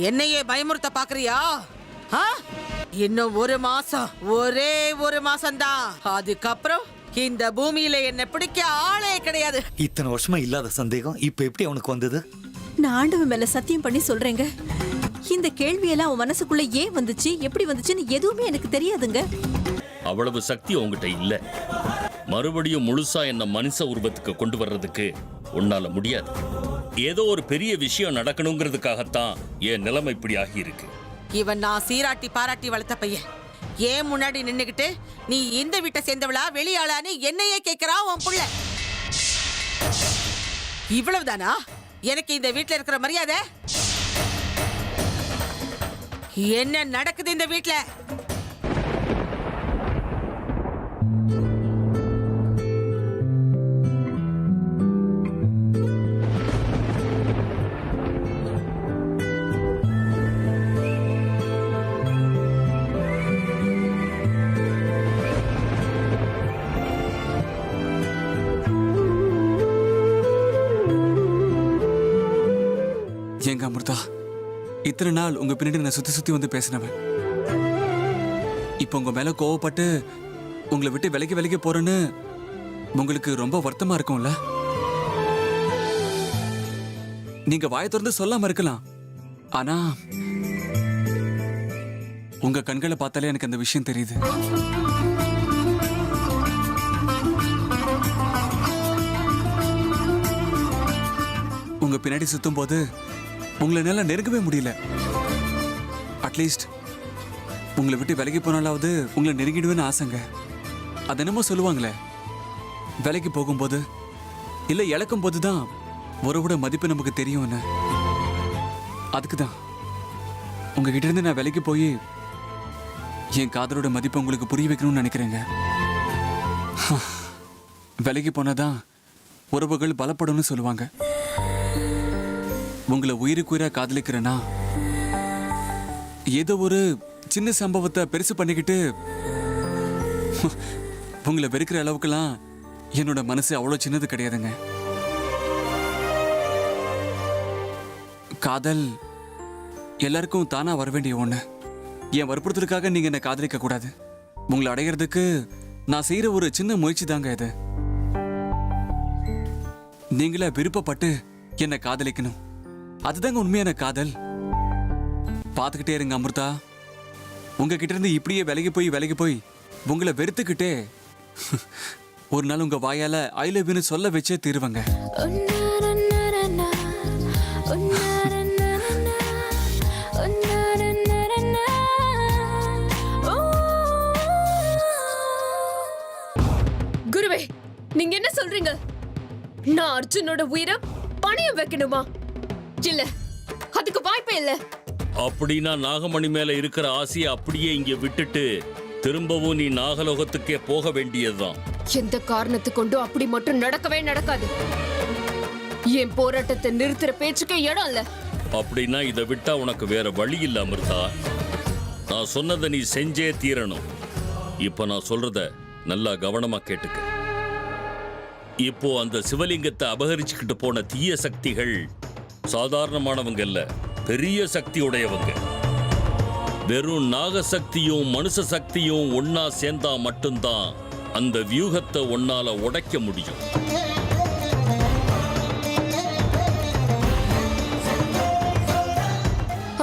என்னையே பயமுறுத்த பாக்குறியா? இன்னும் ஒரு மாசம், ஒரே ஒரு மாசம்தான். அதுக்கப்புறம் இந்த பூமியில என்ன பிடிக்க ஆளே கிடையாது. இத்தனை வருஷமா இல்லாத சந்தேகம் இப்ப எப்படி அவனுக்கு வந்தது? நான் ஆண்டவன் மேல சத்தியம் பண்ணி சொல்றேங்க, இந்த கேள்வியெல்லாம் அவன் மனசுக்குள்ள ஏன் வந்துச்சு, எப்படி வந்துச்சுன்னு எதுவுமே எனக்கு தெரியாதுங்க. அவ்வளவு சக்தி உங்ககிட்ட இல்ல. மறுபடியும் முழுசா என்ன மனுஷ உருவத்துக்கு கொண்டு வர்றதுக்கு உன்னால முடியாது. ஏதோ ஒரு பெரிய விஷயம் நடக்கணுங்கிறதுக்காகத்தான் என் நிலைமை இப்படி ஆகி இருக்கு. இவன் நான் சீராட்டி பாராட்டி வளர்த்த பையன். ஏன் முன்னாடி நின்னுகிட்டு நீ இந்த வீட்டை சேர்ந்தவளா வெளியாளான்னு என்னையே கேட்கிறா உன் புள்ள. இவ்வளவுதானா எனக்கு இந்த வீட்டுல இருக்கிற மரியாதை? என்ன நடக்குது இந்த வீட்டுல? ஏங்க அமிர்தா, இத்தனை நாள் உங்க பின்னாடி நான் சுத்தி சுத்தி வந்து பேசினவன். இப்ப உங்க மேல கோவப்பட்டு உங்களை விட்டு விலகி போறேன்னு உங்களுக்கு ரொம்ப வருத்தமா இருக்கும்ல? நீங்க வாயை திறந்து சொல்லாம இருக்கலாம், ஆனா உங்க கண்களை பார்த்தாலே எனக்கு அந்த விஷயம் தெரியுது. உங்க பின்னாடி சுத்தும் போது உங்களை என்னால நெருங்கவே முடியல. அட்லீஸ்ட் உங்களை விட்டு விலகி போனாலாவது உங்களை நெருங்கிடுவேன்னு ஆசைங்க. அது என்னமோ சொல்லுவாங்களே, விலைக்கு போகும்போது இல்லை இழக்கும் போதுதான் உறவோட மதிப்பு நமக்கு தெரியும்னு. அதுக்கு தான் உங்ககிட்ட இருந்து நான் விலைக்கு போய் என் காதலோட மதிப்பை உங்களுக்கு புரிய வைக்கணும்னு நினைக்கிறேங்க. விலைக்கு போனாதான் உறவுகள் பலப்படும்னு சொல்லுவாங்க. உங்களை உயிருக்குயிரா காதலிக்கிறேன்னா ஏதோ ஒரு சின்ன சம்பவத்தை பெருசு பண்ணிக்கிட்டு உங்களை வெறுக்கிற அளவுக்குலாம் என்னோட மனசு அவ்வளோ சின்னது கிடையாதுங்க. காதல் எல்லாருக்கும் தானா வர வேண்டிய ஒண்ணு. என் வற்புறுத்தலுக்காக நீங்க என்னை காதலிக்க கூடாது. உங்களை அடையிறதுக்கு நான் செய்யற ஒரு சின்ன முயற்சி தாங்க இது. நீங்களா விருப்பப்பட்டு என்னை காதலிக்கணும், அதுதாங்க உண்மையான காதல். பார்த்துக்கிட்டே இருங்க அமிர்தா, உங்ககிட்ட இருந்து இப்படியே விலகி போய் உங்களை வெறுத்துக்கிட்டே ஒரு நாள் உங்க வாயால ஐ லவ் யூன்னு சொல்ல வச்சே தீருவங்க. குருவே, நீங்க என்ன சொல்றீங்க? நான் அர்ஜுனோட உயிரை பணையம் வைக்கணுமா? இல்ல, அதுக்கு வாய்ப்பே இல்ல. அப்படின்னா நாகமணி மேல இருக்கிற ஆசையை அப்படியே இங்க விட்டுட்டு திரும்பவும் நீ நாகலோகத்துக்கே போக வேண்டியதுதான். எந்த காரணத்தை கொண்டு அப்படி மட்டும் நடக்கவே நடக்காது. என் போராட்டத்தை நிறுத்துற பேச்சுக்கே இடம் இல்ல. அப்படின்னா இதை விட்டா உனக்கு வேற வழி இல்ல அமிர்தா. நான் சொன்னதை நீ செஞ்சே தீரணும். இப்ப நான் சொல்றத நல்லா கவனமா கேட்டுக்க. இப்போ அந்த சிவலிங்கத்தை அபகரிச்சுக்கிட்டு போன தீய சக்திகள் சாதாரணமானவங்க இல்ல, பெரிய சக்தி உடையவங்க. வெறும் நாகசக்தியும் மனுஷ சக்தியும் ஒன்னா சேர்ந்தா மட்டும்தான் அந்த வியூகத்தை ஒன்னால உடைக்க முடியும்.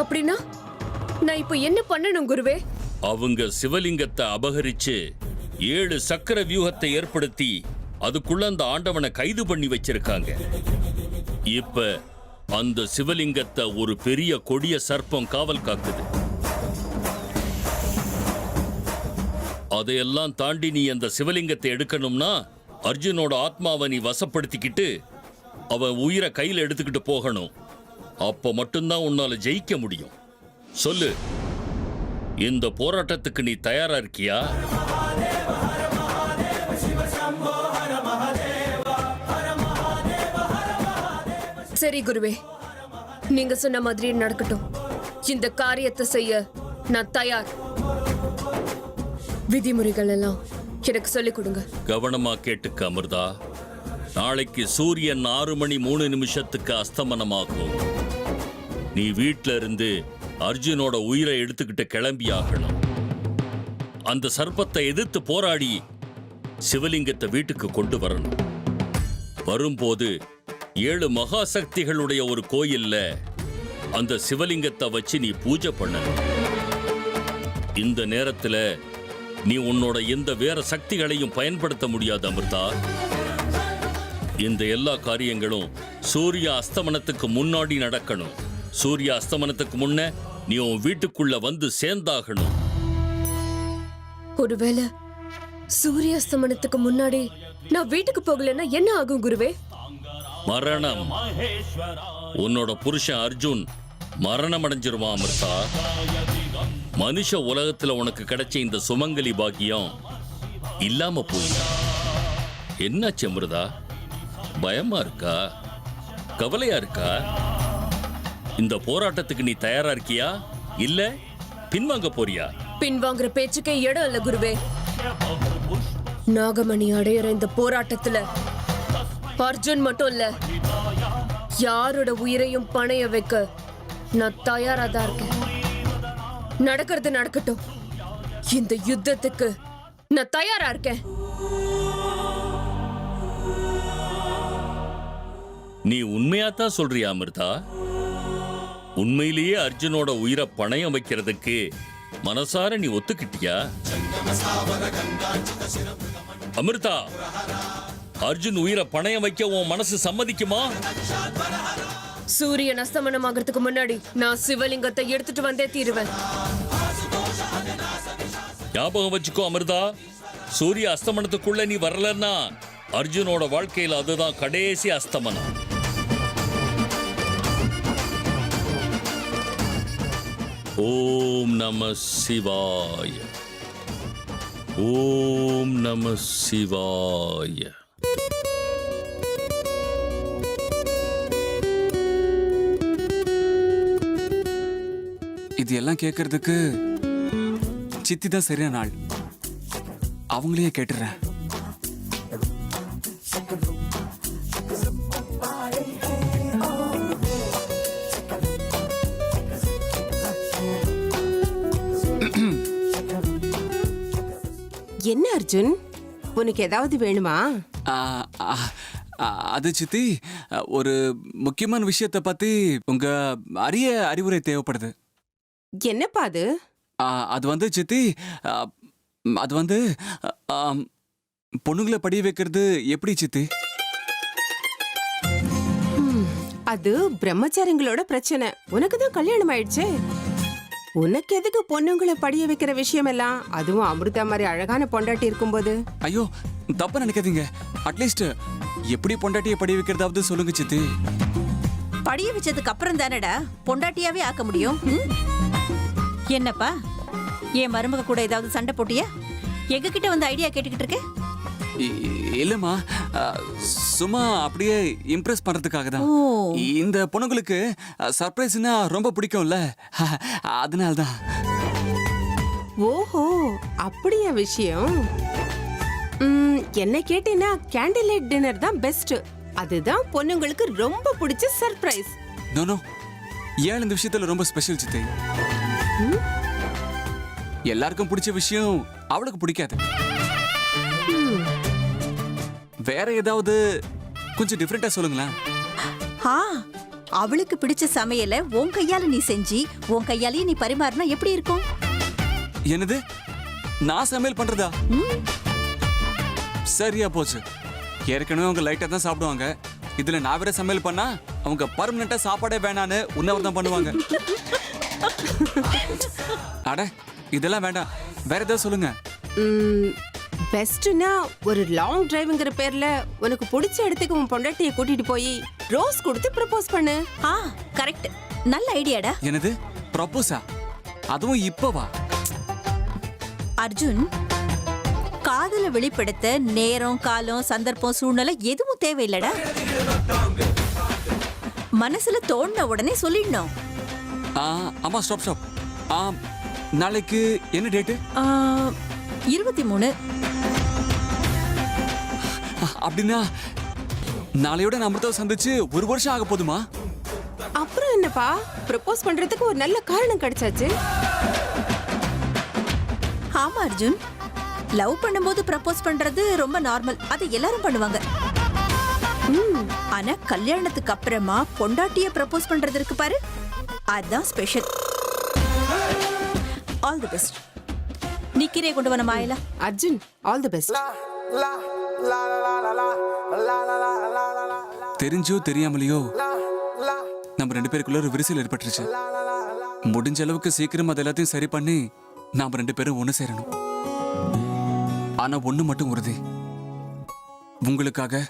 அப்படின்னா நான் இப்போ என்ன பண்ணணும் குருவே? அவங்க சிவலிங்கத்தை அபகரிச்சு 7 சக்கர வியூகத்தை ஏற்படுத்தி அதுக்குள்ள அந்த ஆண்டவனை கைது பண்ணி வச்சிருக்காங்க. இப்ப அந்த சிவலிங்கத்தை ஒரு பெரிய கொடிய சர்ப்பம் காவல் காக்குது. அதையெல்லாம் தாண்டி நீ அந்த சிவலிங்கத்தை எடுக்கணும்னா அர்ஜுனோட ஆத்மாவை நீ வசப்படுத்திக்கிட்டு அவன் உயிரை கையில் எடுத்துக்கிட்டு போகணும். அப்ப மட்டும்தான் உன்னால ஜெயிக்க முடியும். சொல்லு, இந்த போராட்டத்துக்கு நீ தயாரா இருக்கியா? சரி குருவே, நீங்க சொன்ன மாதிரி நடக்கட்டும். இந்த காரியத்தை செய்ய நான் தயார். விதிமுறைகள் எல்லாம் எனக்கு சொல்லிக் கொடுங்க. கவனமா கேட்டுக்க அமிர்தா. நாளைக்கு சூரியன் 6 மணி 3 நிமிஷத்துக்கு அஸ்தமனமாகும். நீ வீட்ல இருந்து அர்ஜுனோட உயிரை எடுத்துக்கிட்டு கிளம்பி ஆகணும். அந்த சர்ப்பத்தை எதிர்த்து போராடி சிவலிங்கத்தை வீட்டுக்கு கொண்டு வரணும். வரும்போது 7 மகாசக்திகளுடைய ஒரு கோயில்ல அந்த சிவலிங்கத்தை வச்சு நீ பூஜை பண்ணணும். இந்த நேரத்துல நீ உன்னோட எந்த வேற சக்திகளையும் பயன்படுத்த முடியாது அமிர்தா. இந்த எல்லா காரியங்களும் சூரிய அஸ்தமனத்துக்கு முன்னாடி நடக்கணும். சூரிய அஸ்தமனத்துக்கு முன்ன நீ உன் வீட்டுக்குள்ள வந்து சேர்ந்தாகணும். ஒருவேளை சூரிய அஸ்தமனத்துக்கு முன்னாடி நான் வீட்டுக்கு போகலன்னா என்ன ஆகும் குருவே? மரணம். உன்னோட புருஷன் அர்ஜுன் மரணம் அடைஞ்சிருவான் அமிர்தா. மனுஷ உலகத்துல உனக்கு கிடைச்ச இந்த சுமங்கலி பாக்கியம் இல்லாம போய். என்னாச்சு அமிர்தா? பயமா இருக்கா? கவலையா இருக்கா? இந்த போராட்டத்துக்கு நீ தயாரா இருக்கியா இல்ல பின்வாங்க போறியா? பின்வாங்குற பேச்சுக்கே இடம் இல்ல குருவே. நாகமணி அடையிற இந்த போராட்டத்துல அர்ஜுன் மட்டும் இல்ல, யாரோட உயிரையும் பணைய வைக்க நான் தயாரா தான் இருக்கேன். நடக்கிறது நடக்கட்டும். இந்த யுத்தத்துக்கு நான் தயாரா இருக்கேன். நீ உண்மையாத்தான் சொல்றியா அமிர்தா? உண்மையிலேயே அர்ஜுனோட உயிரை பணையம் வைக்கிறதுக்கு மனசார நீ ஒத்துக்கிட்டியா? அமிர்தா, அர்ஜுன் உயிரை பணையம் வைக்க உன் மனசு சம்மதிக்குமா? சூரியன் அஸ்தமனம் ஆகிறதுக்கு முன்னாடி நான் சிவலிங்கத்தை எடுத்துட்டு வந்தே தீருவேன். ஞாபகம் வச்சுக்கோ அமிர்தா, சூரிய அஸ்தமனத்துக்குள்ள நீ வரலன்னா அர்ஜுனோட வாழ்க்கையில் அதுதான் கடைசி அஸ்தமனம். ஓம் நம சிவாய. ஓம் நம சிவாய. இது எல்லாம் கேட்கறதுக்கு சித்தி தான் சரியான ஆள். அவங்களையே கேட்டுறேன். என்ன அர்ஜுன், உனக்கு ஏதாவது வேணுமா? ஆ, ஆ, ஆ, அது சித்தி, ஒரு முக்கியமான விஷயத்தை பத்தி உங்க அரிய அறிவுரை தேவைப்படுது. என்னப்பா அது? அது வந்து சித்தி, அது வந்து பொண்ணுங்களை படிய வைக்கிறது எப்படி சித்தி? அது பிரம்மச்சாரிங்களோட பிரச்சனை. உனக்கு தான் கல்யாணம் ஆயிடுச்சே. உனக்கு எதுக்கு பொண்ணுங்களை படிய வைக்கிற விஷயம் எல்லாம்? அதுவும் அமிர்தா மாதிரி அழகான பொண்டாட்டி இருக்கும்போது. ஐயோ, தப்பா நினைக்காதீங்க. அட்லீஸ்ட் எப்படி பொண்டாட்டியை படிய வைக்கிறதாவது சொல்லுங்க சித்தி. படிய வச்சதுக்கு அப்புறம் தானடா பொண்டாட்டியாவே ஆக்க முடியும். என்னப்பா, என் மருமக கூட ஏதாவது சண்டை போட்டியா? எங்க கிட்ட வந்து ஐடியா கேட்டுக்கிட்டு இருக்க? இல்லம்மா, சும்மா அப்படியே இம்ப்ரெஸ் பண்றதுக்காக தான். இந்த பொண்ணுங்களுக்கு சர்ப்ரைஸ்னா ரொம்ப பிடிக்கும்ல, அதனால தான். ஓஹோ, அப்படியா விஷயம்? என்ன கேட்டீங்கன்னா கேண்டில் லைட் டின்னர் தான் பெஸ்ட். அதுதான் பொண்ணுங்களுக்கு ரொம்ப பிடிச்ச சர்ப்ரைஸ். நோ, ஏன் இந்த விஷயத்துல ரொம்ப ஸ்பெஷல் சித்தி? எல்லாருக்கும் பிடிச்ச விஷயம் அவளுக்கு பிடிக்காது. வேற ஏதாவது கொஞ்சம் டிஃபரெண்டா சொல்லுங்களேன். அவளுக்கு பிடிச்ச சமையலை உன் கையால நீ செஞ்சு உன் கையாலேயே நீ பரிமாறினா எப்படி இருக்கும்? என்னது, நான் சமையல் பண்றதா? சரியா போச்சு. ஏற்கனவே அவங்க லைட்டா தான் சாப்பிடுவாங்க. இதுல நான் வேற சமையல் பண்ணா அவங்க பர்மனண்டா சாப்பாடே வேணான்னு உன்னவர் தான் பண்ணுவாங்க. அட, இதெல்லாம் வேண்டாம். வேற ஏதாவது சொல்லுங்க. பெஸ்ட்னா ஒரு லாங் டிரைவ்ங்கிற பேர்ல உனக்கு பிடிச்ச இடத்துக்கு உன் பொண்டாட்டியை கூட்டிட்டு போய் ரோஸ் கொடுத்து ப்ரப்போஸ் பண்ணு. கரெக்ட், நல்ல ஐடியாடா. என்னது, ப்ரப்போஸா? அதுவும் இப்பவா? அர்ஜுன், காதல வெளிப்படுத்த நேரம், காலம், சந்தர்ப்பம், சூழ்நிலை எதுவும் தேவையில்லடா. மனசுல தோணுன உடனே சொல்லிடணும். ஆமா, ஸ்டாப். நாளைக்கு என்ன டேட்டு? 23. அப்படின்னா நாளையோட நான் அமிர்தாவை சந்திச்சு 1 வருஷம் ஆக போதுமா? அப்புறம் என்னப்பா ப்ரப்போஸ் பண்றதுக்கு ஒரு நல்ல காரணம் கிடைச்சாச்சு. ஆமா அர்ஜுன், லவ் பண்ணும்போது ப்ரப்போஸ் பண்றது ரொம்ப நார்மல், அது எல்லாரும் பண்ணுவாங்க. ஆனா கல்யாணத்துக்கு அப்புறமா பொண்டாட்டிய ப்ரப்போஸ் பண்றது இருக்கு பாரு, அதான் ஸ்பெஷல். All the best. நீ கீரை கொண்டு வர மாயலா. Arjun, all the best. தெரிஞ்சோ தெரியாமலையோ நம்ம 2 பேருக்குள்ள ஒரு விரிசல் ஏற்பட்டுருச்சு. முடிஞ்ச அளவுக்கு சீக்கிரம் அது எல்லாத்தையும் சரி பண்ணி நாம 2 பேரும் ஒண்ணு சேரணும். ஆனா ஒண்ணு மட்டும் உறுதி, உங்களுக்காக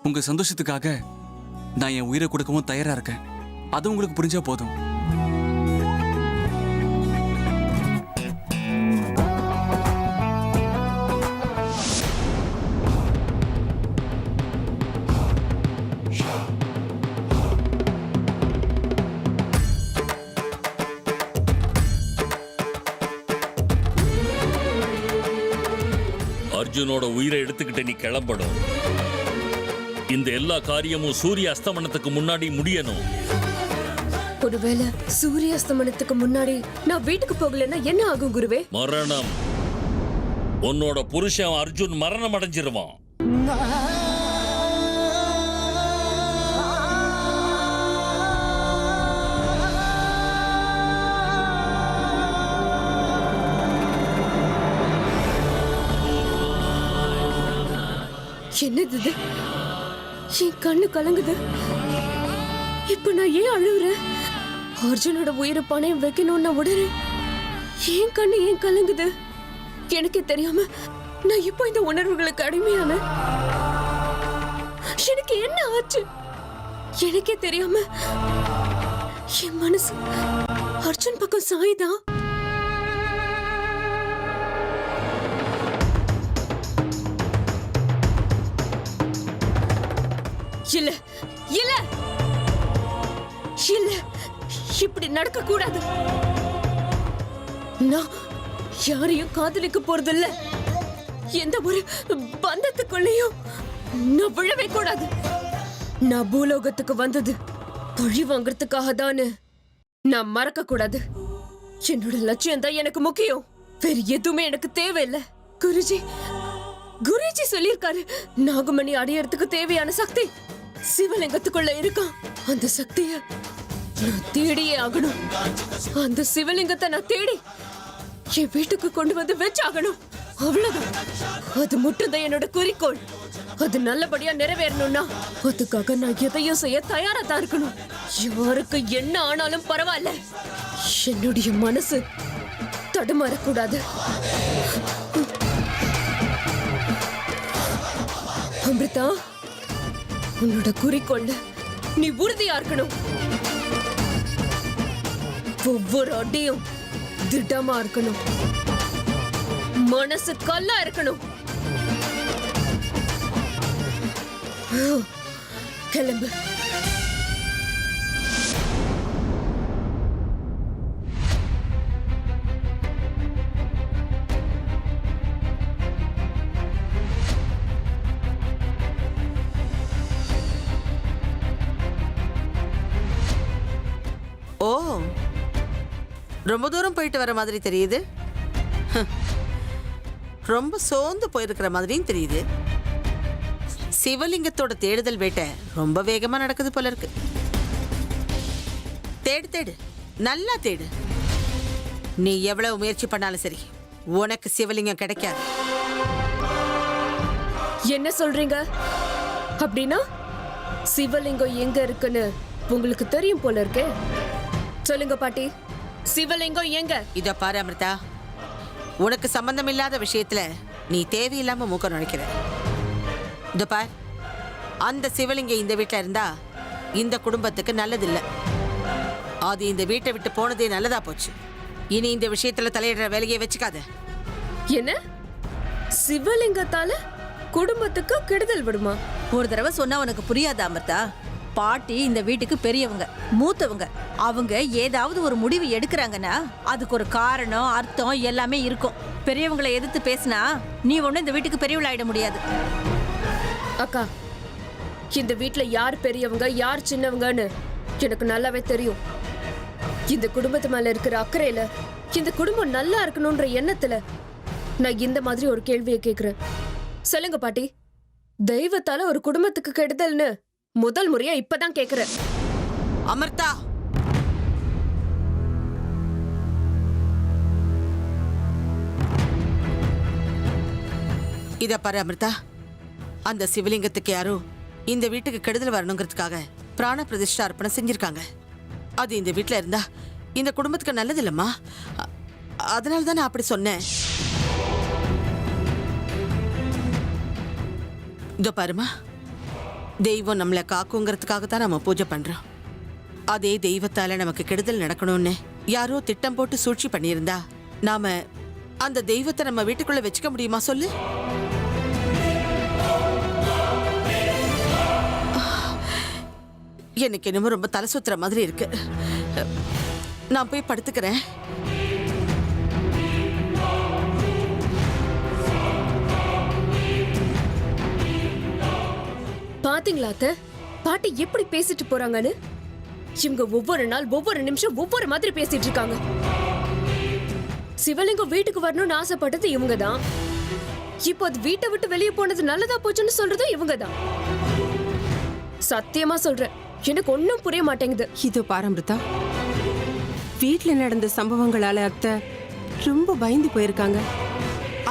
உங்க சந்தோஷத்துக்காக நான் என் உயிரை கொடுக்கவும் தயாரா இருக்கேன். அது உங்களுக்கு புரிஞ்சா போதும். அர்ஜுனோட உயிரை எடுத்துக்கிட்டு நீ கிளம்பணும். இந்த எல்லா காரியமும் சூரிய அஸ்தமனத்துக்கு முன்னாடி முடியணும். ஒருவேளை சூரிய அஸ்தமனத்துக்கு முன்னாடி நான் வீட்டுக்கு போகலன்னா என்ன ஆகும் குருவே? மரணம். உன்னோட புருஷன் அர்ஜுன் மரணம் அடைஞ்சிருவான். என்னது இது? என் கண்ணு கலங்குது. இப்ப நான் ஏன் அழுகுறேன்? அர்ஜுனோட உயிரை பணயம் வைக்கணும்னா உடனே என் கண்ணு ஏன் கலங்குது? எனக்கே தெரியாம நான் இப்போ இந்த உணர்வுகளுக்கு அடிமையான. எனக்கு என்ன ஆச்சு? எனக்கே தெரியாம என் மனசு அர்ஜுன் பக்கம் சாய்தான். இல்ல இல்ல இல்ல, இப்படி நடக்க கூடாது. நான் யாரையும் காதலிக்க போறதில்ல. எந்த ஒரு பந்தத்துக்குள்ளேயும் நான் விழவே கூடாது. நான் பூலோகத்துக்கு வந்தது பழி வாங்கறதுக்காக தானே நான் மறக்க கூடாது. என்னோட லட்சியம் தான் எனக்கு முக்கியம். வேற எதுவுமே எனக்கு தேவையில்லை. குருஜி சொல்லியிருக்காரு, நாகமணி அடையறதுக்கு தேவையான சக்தி சிவலிங்கத்துக்குள்ள இருக்கான். அந்த சக்திய நான் தேடியே ஆகணும். அந்த சிவலிங்கத்தை நான் தேடி என் வீட்டுக்கு கொண்டு வந்து வச்சாகணும். அவ்வளவுதான். அது மட்டும்தான் என்னோட குறிக்கோள். அது நல்லபடியா நிறைவேறணும்னா அதுக்காக நான் எதையும் செய்ய தயாரா தான் இருக்கணும். யாருக்கு என்ன ஆனாலும் பரவாயில்ல, என்னுடைய மனசு தடுமாறக்கூடாது. அமிர்தா, உன்னோட குறிக்கோள் நீ உறுதியா இருக்கணும். ஒவ்வொரு அடியும் திடமா இருக்கணும். மனசு கல்லா இருக்கணும். கிளம்பு. ஓ, ரொம்ப தூரம் போயிட்டு வர மாதிரி தெரியுது. ரொம்ப சோர்ந்து போயிருக்கிற மாதிரியும் தெரியுது. சிவலிங்கத்தோட தேடுதல் வேட்டை ரொம்ப வேகமா நடக்குது போல இருக்கு. தேடு தேடு, நல்லா தேடு. நீ எவ்வளவு முயற்சி பண்ணாலும் சரி, உனக்கு சிவலிங்கம் கிடைக்காது. என்ன சொல்றீங்க? அப்படின்னா சிவலிங்கம் எங்க இருக்குன்னு உங்களுக்கு தெரியும் போல இருக்கே. சொல்லுங்க பாட்டி, சிவலிங்கம் எங்க? இத பாரு அமிர்தா, உனக்கு சம்பந்தம் இல்லாத விஷயத்துல நீ தேவையில்லாம மூக்க நுழைக்கிற. இத பார், அந்த சிவலிங்கம் இந்த வீட்டுல இருந்தா இந்த குடும்பத்துக்கு நல்லதில்லை. அது இந்த வீட்டை விட்டு போனதே நல்லதா போச்சு. இனி இந்த விஷயத்துல தலையிடுற வேலையை வச்சுக்காத. என்ன? சிவலிங்கத்தால குடும்பத்துக்கு கெடுதல் விடுமா? ஒரு தடவை சொன்னா உனக்கு புரியாத அமிர்தா. பாட்டி இந்த வீட்டுக்கு பெரியவங்க, மூத்தவங்க. அவங்க ஏதாவது ஒரு முடிவு எடுக்கிறாங்கன்னா அதுக்கு ஒரு காரணம், அர்த்தம் எல்லாமே இருக்கும். பெரியவங்களை எதிர்த்து பேசினா நீ ஒண்ணு இந்த வீட்டுக்கு பெரியவளாயிட முடியாது. அக்கா, இந்த வீட்ல யார் பெரியவங்க யார் சின்னவங்கன்னு எனக்கு நல்லாவே தெரியும். இந்த குடும்பத்து மேல இருக்கிற அக்கறையில, இந்த குடும்பம் நல்லா இருக்கணும்ன்ற எண்ணத்துல நான் இந்த மாதிரி ஒரு கேள்வியை கேக்குறேன். சொல்லுங்க பாட்டி, தெய்வத்தால ஒரு குடும்பத்துக்கு கெடுதல்னு முதல் முறையா இப்பதான் கேக்குறேன். அமிர்தா, இத பாரு அமிர்தா, அந்த சிவலிங்கத்துக்கு யாரோ இந்த வீட்டுக்கு கெடுதல் வரணுங்கிறதுக்காக பிராண பிரதிஷ்டா அர்ப்பணம் செஞ்சிருக்காங்க. அது இந்த வீட்டுல இருந்தா இந்த குடும்பத்துக்கு நல்லது இல்லம்மா. அதனால தான் நான் அப்படி சொன்னேன். இதோ பாருமா, தெய்வம் நம்மளை காக்குங்கிறதுக்காக தான் நம்ம பூஜை பண்றோம். அதே தெய்வத்தால நமக்கு கெடுதல் நடக்கணும்னு யாரோ திட்டம் போட்டு சூழ்ச்சி பண்ணியிருந்தா நாம அந்த தெய்வத்தை நம்ம வீட்டுக்குள்ள வச்சுக்க முடியுமா சொல்லு? எனக்கு என்னமோ ரொம்ப தலை சுத்துற மாதிரி இருக்கு. நான் போய் படுத்துக்கிறேன். பாத்தீங்களா அத்தை, பாட்டி எப்படி பேசிட்டு போறாங்கன்னு? இவங்க ஒவ்வொரு நாள் ஒவ்வொரு நிமிஷம் ஒவ்வொரு மாதிரி பேசிட்டு இருக்காங்க. சிவலிங்கம் வீட்டுக்கு வரணும்னு ஆசைப்பட்டது இவங்க தான். இப்போ அது வீட்டை விட்டு வெளியே போனது நல்லதா போச்சுன்னு சொல்றது இவங்க தான். சத்தியமா சொல்றேன், எனக்கு ஒன்னும் புரிய மாட்டேங்குது. இதோ பாரு அமிர்தா, வீட்ல நடந்த சம்பவங்களால அத்தை ரொம்ப பயந்து போயிருக்காங்க.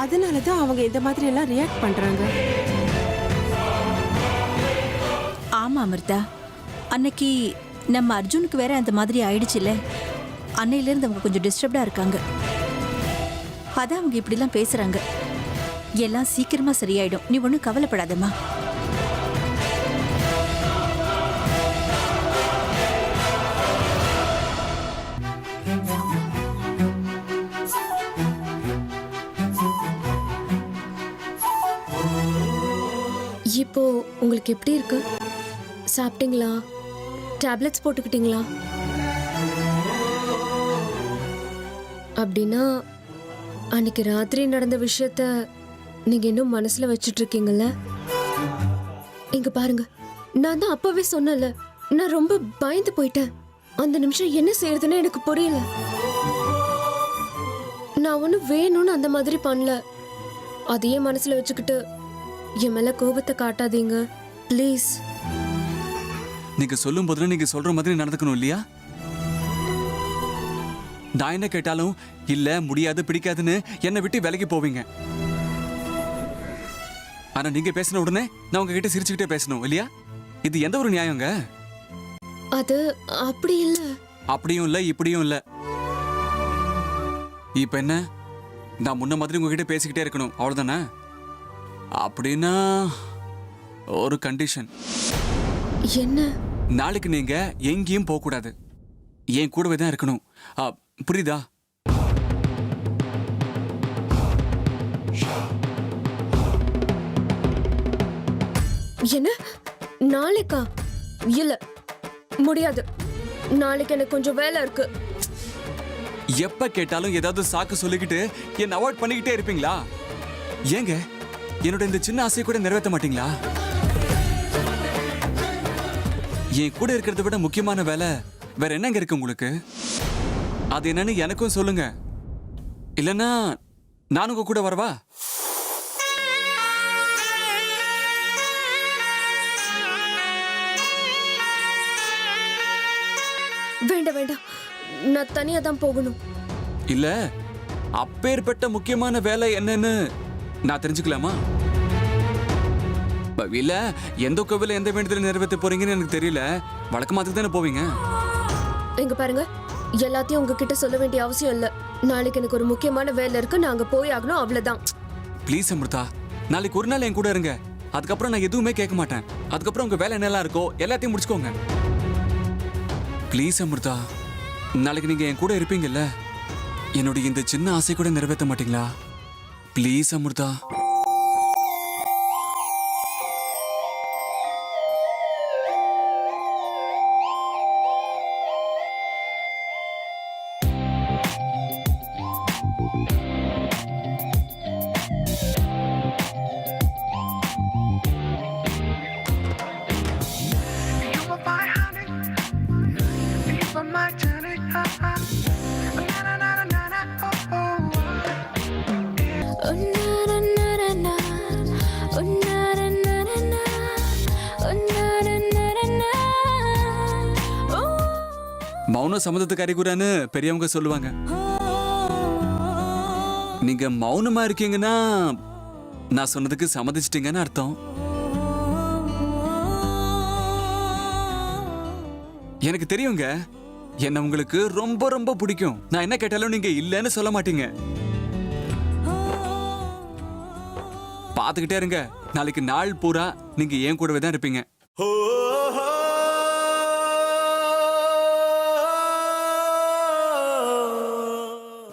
அதனாலதான் அவங்க இந்த மாதிரி எல்லாம் ரியாக்ட் பண்றாங்க. ஆமா அமிர்தா, அன்னைக்கு நம்ம அர்ஜுனுக்கு வேற அந்த மாதிரி ஆயிடுச்சுல்ல, அன்னையிலேருந்து அவங்க கொஞ்சம் டிஸ்டர்ப்டா இருக்காங்க. அதான் அவங்க இப்படிலாம் பேசுறாங்க. எல்லாம் சீக்கிரமா சரியாயிடும், நீ ஒன்றும் கவலைப்படாதம்மா. இப்போ உங்களுக்கு எப்படி இருக்கு? சாப்பிட்டீங்களா? டேப்லெட்ஸ் போட்டுக்கிட்டீங்களா? அப்படின்னா அன்னைக்கு ராத்திரி நடந்த விஷயத்த நீங்க இன்னும் மனசுல வச்சிட்டு இருக்கீங்கல்ல? இங்க பாருங்க, நான் தான் அப்பவே சொன்னல, நான் ரொம்ப பயந்து போயிட்டேன். அந்த நிமிஷம் என்ன செய்யறதுன்னு எனக்கு புரியல. நான் ஒன்னும் வேணும்னு அந்த மாதிரி பண்ணல. அதையே மனசுல வச்சுக்கிட்டு என் மேல கோபத்தை காட்டாதீங்க ப்ளீஸ். நீங்க சொல்லும் போதுல நீங்க சொல்ற மாதிரி நடந்துக்கணும் இல்லையா? நான் என்ன கேட்டாலும் இல்ல முடியாது பிடிக்காதுன்னு என்னை விட்டு விலகி போவீங்க. ஆனா நீங்க பேசின உடனே நான் உங்ககிட்ட சிரிச்சுக்கிட்டே பேசணும் இல்லையா? இது எந்த ஒரு நியாயங்க? அது அப்படி இல்ல. அப்படியும் இல்ல இப்படியும் இல்ல. இப்ப என்ன, நான் முன்ன மாதிரி உங்ககிட்ட பேசிக்கிட்டே இருக்கணும் அவ்வளவுதானே? அப்படின்னா ஒரு கண்டிஷன். என்ன? நாளைக்கு நீங்க எங்கேயும் போக கூடாது, என் கூடவே தான் இருக்கணும். புரியுதா? என்ன நாளைக்கா? இல்ல முடியாது. நாளைக்கு எனக்கு கொஞ்சம் வேலை இருக்கு. எப்ப கேட்டாலும் ஏதாவது சாக்கு சொல்லிக்கிட்டு என்ன அவாய்ட் பண்ணிக்கிட்டே இருப்பீங்களா? ஏங்க என்னோட இந்த சின்ன ஆசையை கூட நிறைவேற்ற மாட்டீங்களா? என் கூட இருக்கிறத விட முக்கியமான வேலை வேற என்னங்க இருக்கு உங்களுக்கு? அது என்னன்னு எனக்கும் சொல்லுங்க, இல்லைன்னா நானும் உங்க கூட வரவா? வேண்டாம் வேண்டாம், நான் தனியா தான் போகணும். இல்ல அப்பேற்பட்ட முக்கியமான வேலை என்னன்னு நான் தெரிஞ்சுக்கலாமா? இல்ல எந்த கோவில எந்த வேண்டுதல் நிறைவேற்ற போறீங்கன்னு எனக்கு தெரியல. வழக்கமா அதுக்கு தானே போவீங்க. எங்க பாருங்க, எல்லாத்தையும் உங்ககிட்ட சொல்ல வேண்டிய அவசியம் இல்ல. நாளைக்கு எனக்கு ஒரு முக்கியமான வேலை இருக்கு, நான் அங்க போய் ஆகணும், அவ்வளவுதான். ப்ளீஸ் அமிர்தா, நாளைக்கு ஒரு நாள் என் கூட இருங்க. அதுக்கப்புறம் நான் எதுவுமே கேட்க மாட்டேன். அதுக்கப்புறம் உங்க வேலை என்னெல்லாம் இருக்கோ எல்லாத்தையும் முடிச்சுக்கோங்க. ப்ளீஸ் அமிர்தா, நாளைக்கு நீங்க என் கூட இருப்பீங்கல்ல, என்னுடைய இந்த சின்ன ஆசை கூட நிறைவேற்ற மாட்டீங்களா? ப்ளீஸ் அமிர்தா. மௌனம் சம்மதத்துக்கு அறிகுறான்னு பெரியவங்க சொல்லுவாங்க. நீங்க மௌனமா இருக்கீங்கன்னா நான் சொன்னதுக்கு சம்மதிச்சிட்டீங்கன்னு அர்த்தம். எனக்கு தெரியுங்க, என்ன உங்களுக்கு ரொம்ப ரொம்ப பிடிக்கும். நான் என்ன கேட்டாலும் நீங்க இல்லைன்னு சொல்ல மாட்டீங்க. பாத்துக்கிட்டே இருங்க, நாளைக்கு நாள் பூரா நீங்க ஏன் கூடவே தான் இருப்பீங்க.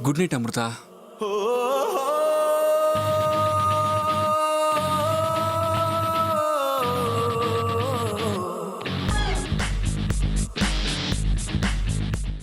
Good night Amrita.